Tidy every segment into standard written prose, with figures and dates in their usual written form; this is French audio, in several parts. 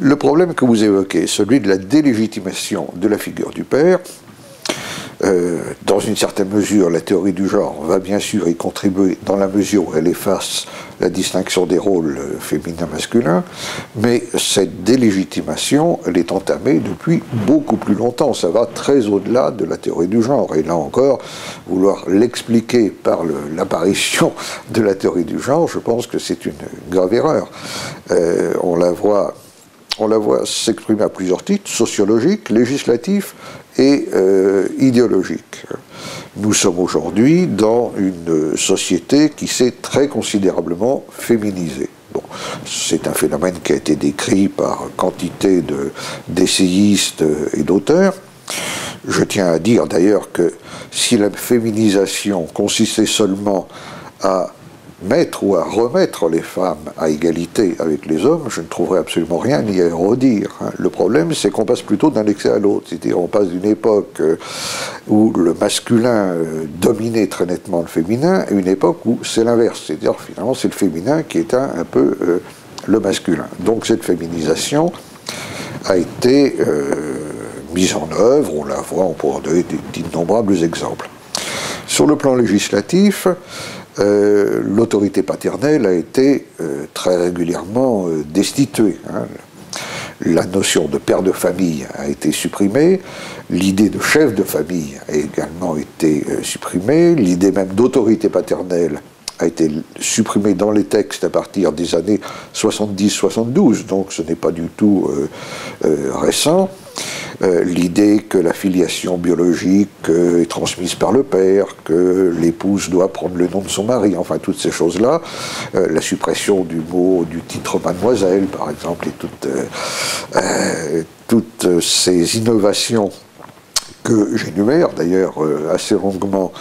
Le problème que vous évoquez, celui de la délégitimation de la figure du père, dans une certaine mesure, la théorie du genre va bien sûr y contribuer dans la mesure où elle efface la distinction des rôles féminin-masculin, mais cette délégitimation, elle est entamée depuis beaucoup plus longtemps. Ça va très au-delà de la théorie du genre. Et là encore, vouloir l'expliquer par l'apparition de la théorie du genre, je pense que c'est une grave erreur. On la voit s'exprimer à plusieurs titres, sociologiques, législatifs et idéologiques. Nous sommes aujourd'hui dans une société qui s'est très considérablement féminisée. Bon, c'est un phénomène qui a été décrit par quantité d'essayistes et d'auteurs. Je tiens à dire d'ailleurs que si la féminisation consistait seulement à mettre ou à remettre les femmes à égalité avec les hommes, je ne trouverais absolument rien ni à redire. Le problème, c'est qu'on passe plutôt d'un excès à l'autre. C'est-à-dire, on passe d'une époque où le masculin dominait très nettement le féminin, à une époque où c'est l'inverse. C'est-à-dire, finalement, c'est le féminin qui éteint un peu le masculin. Donc, cette féminisation a été mise en œuvre, on la voit, on pourra donner d'innombrables exemples. Sur le plan législatif, l'autorité paternelle a été très régulièrement destituée. La notion de père de famille a été supprimée, l'idée de chef de famille a également été supprimée, l'idée même d'autorité paternelle a été supprimée dans les textes à partir des années 70-72, donc ce n'est pas du tout récent. L'idée que la filiation biologique est transmise par le père, que l'épouse doit prendre le nom de son mari, enfin toutes ces choses-là, la suppression du mot, du titre mademoiselle par exemple, et toutes ces innovations que j'énumère d'ailleurs assez longuement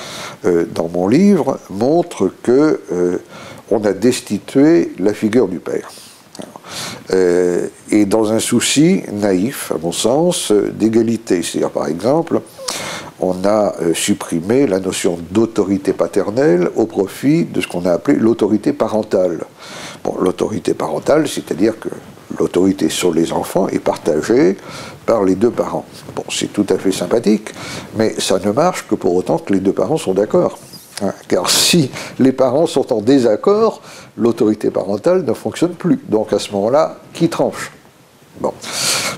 dans mon livre, montrent que on a destitué la figure du père. Et dans un souci naïf, à mon sens, d'égalité. C'est-à-dire, par exemple, on a supprimé la notion d'autorité paternelle au profit de ce qu'on a appelé l'autorité parentale. Bon, l'autorité parentale, c'est-à-dire que l'autorité sur les enfants est partagée par les deux parents. Bon, c'est tout à fait sympathique, mais ça ne marche que pour autant que les deux parents sont d'accord. Car si les parents sont en désaccord, l'autorité parentale ne fonctionne plus. Donc à ce moment-là, qui tranche? Bon.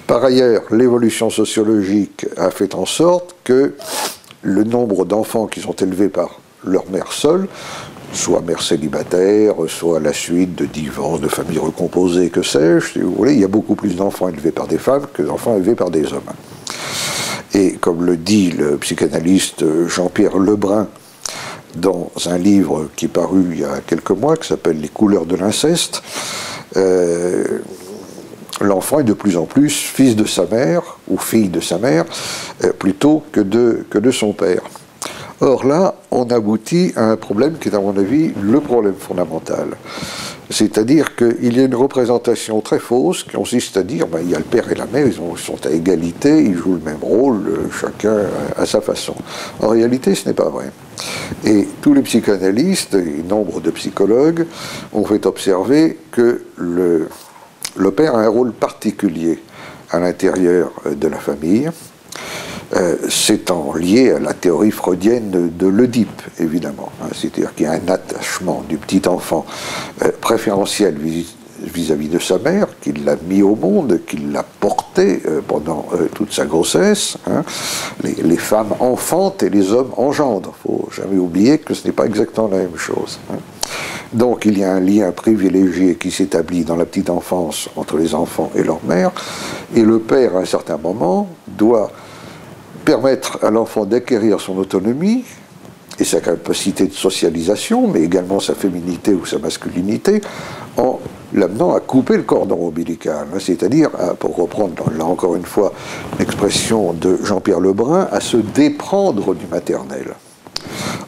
Par ailleurs, l'évolution sociologique a fait en sorte que le nombre d'enfants qui sont élevés par leur mère seule, soit mère célibataire, soit à la suite de divorces, de familles recomposées, que sais-je, si vous voulez, il y a beaucoup plus d'enfants élevés par des femmes que d'enfants élevés par des hommes. Et comme le dit le psychanalyste Jean-Pierre Lebrun, dans un livre qui est paru il y a quelques mois, qui s'appelle « Les couleurs de l'inceste », l'enfant est de plus en plus fils de sa mère, ou fille de sa mère, plutôt que de son père. Or là, on aboutit à un problème qui est à mon avis le problème fondamental. C'est-à-dire qu'il y a une représentation très fausse qui consiste à dire il y a le père et la mère, ils sont à égalité, ils jouent le même rôle, chacun à sa façon. En réalité, ce n'est pas vrai. Et tous les psychanalystes et nombre de psychologues ont fait observer que le père a un rôle particulier à l'intérieur de la famille. C'est lié à la théorie freudienne de l'Oedipe, évidemment. C'est-à-dire qu'il y a un attachement du petit enfant préférentiel vis-à-vis de sa mère, qui l'a mis au monde, qui l'a porté pendant toute sa grossesse. Les femmes enfantent et les hommes engendrent. Il ne faut jamais oublier que ce n'est pas exactement la même chose. Donc il y a un lien privilégié qui s'établit dans la petite enfance entre les enfants et leur mère, et le père, à un certain moment, doit permettre à l'enfant d'acquérir son autonomie et sa capacité de socialisation, mais également sa féminité ou sa masculinité, en l'amenant à couper le cordon ombilical, c'est-à-dire, pour reprendre là encore une fois l'expression de Jean-Pierre Lebrun, à se déprendre du maternel.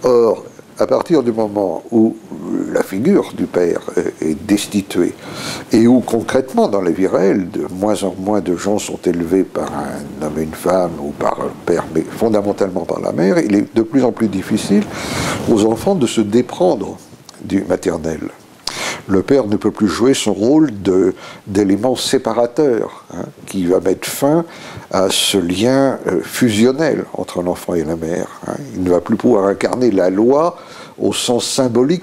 Or, à partir du moment où la figure du père est destituée, et où concrètement dans la vie réelle, de moins en moins de gens sont élevés par un homme et une femme, ou par un père, mais fondamentalement par la mère, il est de plus en plus difficile aux enfants de se déprendre du maternel. le père ne peut plus jouer son rôle d'élément séparateur, hein, qui va mettre fin à ce lien fusionnel entre l'enfant et la mère. Hein. Il ne va plus pouvoir incarner la loi au sens symbolique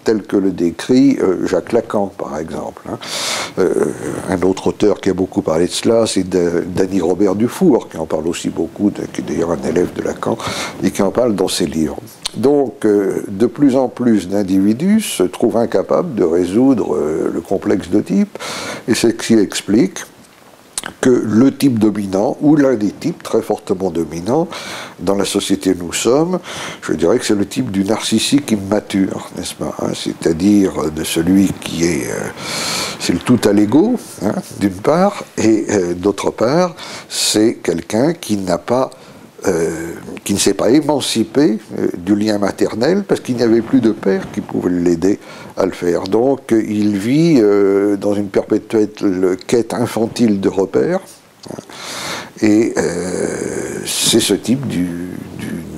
tel que le décrit Jacques Lacan, par exemple. Hein. Un autre auteur qui a beaucoup parlé de cela, c'est Danny Robert Dufour, qui en parle aussi beaucoup, qui est d'ailleurs un élève de Lacan, et qui en parle dans ses livres. Donc, de plus en plus d'individus se trouvent incapables de résoudre le complexe d'Oedipe, et c'est ce qui explique que le type dominant, ou l'un des types très fortement dominants dans la société où nous sommes, je dirais que c'est le type du narcissique immature, n'est-ce pas, hein, c'est-à-dire de celui qui est... c'est le tout à l'ego, hein, d'une part, et d'autre part, c'est quelqu'un qui n'a pas... qui ne s'est pas émancipé du lien maternel parce qu'il n'y avait plus de père qui pouvait l'aider à le faire. Donc il vit dans une perpétuelle quête infantile de repères, hein, et c'est ce type du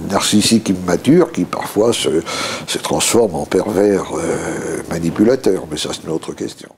narcissique immature qui parfois se transforme en pervers manipulateur, mais ça c'est une autre question.